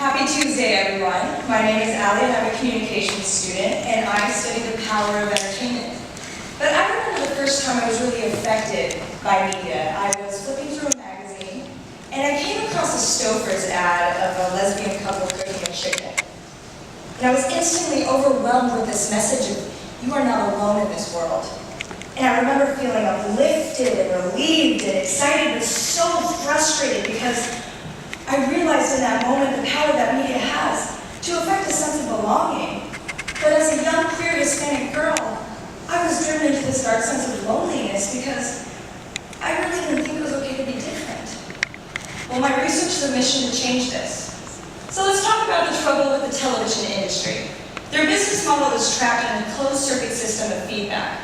Happy Tuesday, everyone. My name is Allie, and I'm a communications student, and I study the power of entertainment. But I remember the first time I was really affected by media. I was flipping through a magazine, and I came across a Stouffer's ad of a lesbian couple cooking a chicken. And I was instantly overwhelmed with this message of, you are not alone in this world. And I remember feeling uplifted and relieved and excited, but so frustrated because I realized in that moment the power that media has to affect a sense of belonging. But as a young, queer Hispanic girl, I was driven into this dark sense of loneliness because I really didn't think it was okay to be different. Well, my research is a mission to change this. So let's talk about the trouble with the television industry. Their business model is trapped in a closed-circuit system of feedback.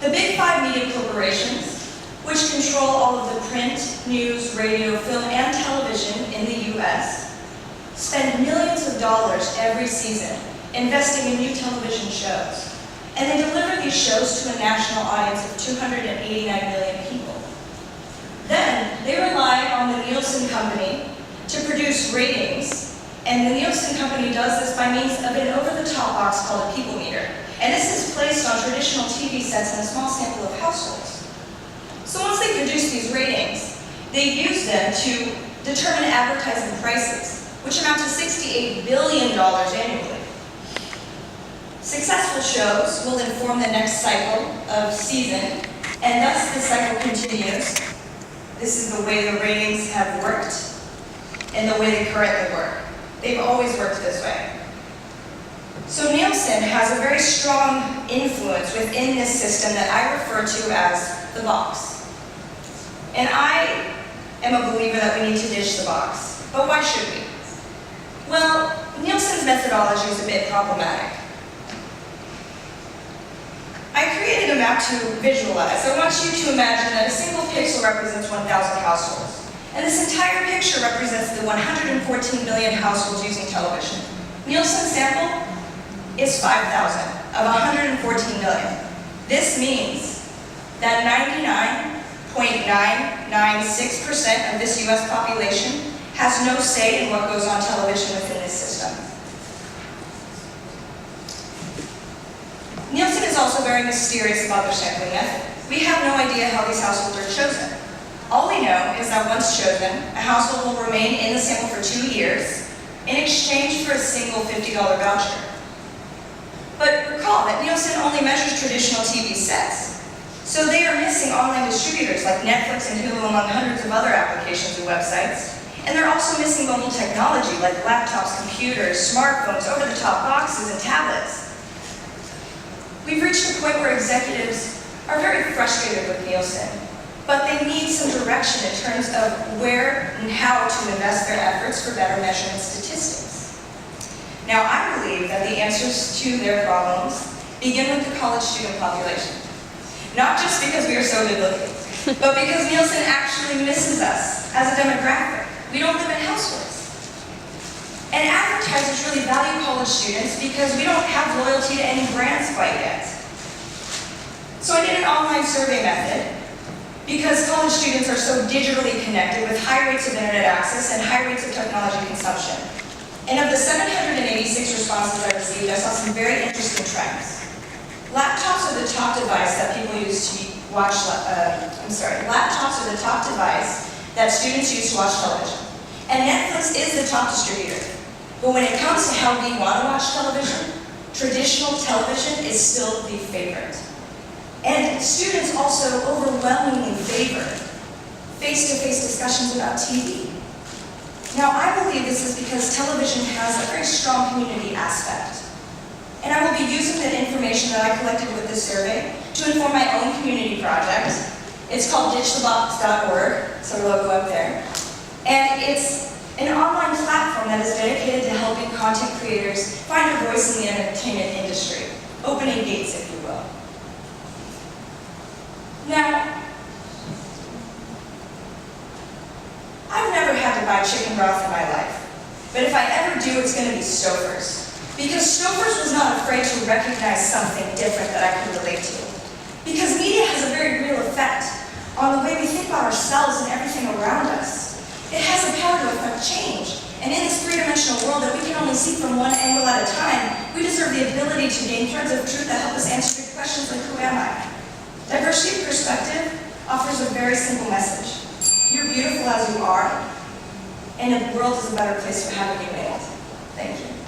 The big five media corporations, which control all of the print, news, radio, film, and television in the US, spend millions of dollars every season investing in new television shows. And they deliver these shows to a national audience of 289 million people. Then, they rely on the Nielsen Company to produce ratings, and the Nielsen Company does this by means of an over-the-top box called a people meter. And this is placed on traditional TV sets in a small sample of households. So once they produce these ratings, they use them to determine advertising prices, which amount to $68 billion annually. Successful shows will inform the next cycle of season, and thus the cycle continues. This is the way the ratings have worked, and the way they currently work. They've always worked this way. So Nielsen has a very strong influence within this system that I refer to as the box. And I am a believer that we need to ditch the box. But why should we? Well, Nielsen's methodology is a bit problematic. I created a map to visualize. I want you to imagine that a single pixel represents 1,000 households. And this entire picture represents the 114 billion households using television. Nielsen's sample is 5,000 of 114 billion. This means that 99.996% of this US population has no say in what goes on television within this system. Nielsen is also very mysterious about their sampling method. We have no idea how these households are chosen. All we know is that once chosen, a household will remain in the sample for 2 years in exchange for a single $50 voucher. But recall that Nielsen only measures traditional TV sets. So they are missing online distributors like Netflix and Hulu among hundreds of other applications and websites. And they're also missing mobile technology like laptops, computers, smartphones, over-the-top boxes, and tablets. We've reached a point where executives are very frustrated with Nielsen, but they need some direction in terms of where and how to invest their efforts for better measurement statistics. Now, I believe that the answers to their problems begin with the college student population. Not just because we are so good looking, but because Nielsen actually misses us as a demographic. We don't live in households. And advertisers really value college students because we don't have loyalty to any brands quite yet. So I did an online survey method because college students are so digitally connected with high rates of internet access and high rates of technology consumption. And of the 786 responses I received, I saw some very interesting trends. Laptops are the top device that people use to watch, laptops are the top device that students use to watch television. And Netflix is the top distributor. But when it comes to how we want to watch television, traditional television is still the favorite. And students also overwhelmingly favor face-to-face discussions about TV. Now, I believe this is because television has a very strong community aspect. And I will be using the information that I collected with this survey to inform my own community project. It's called ditchthebox.org, it's our logo up there. And it's an online platform that is dedicated to helping content creators find a voice in the entertainment industry, opening gates, if you will. Now, I've never had to buy chicken broth in my life, but if I ever do, it's going to be Stouffer's. Because Stouffer's was not afraid to recognize something different that I could relate to. Because media has a very real effect on the way we think about ourselves and everything around us. It has the power to affect change, and in this three-dimensional two-dimensional world that we can only see from one angle at a time, we deserve the ability to gain threads of truth that help us answer big questions like, who am I? Diversity of perspective offers a very simple message. You're beautiful as you are, and the world is a better place for having you in it. Thank you.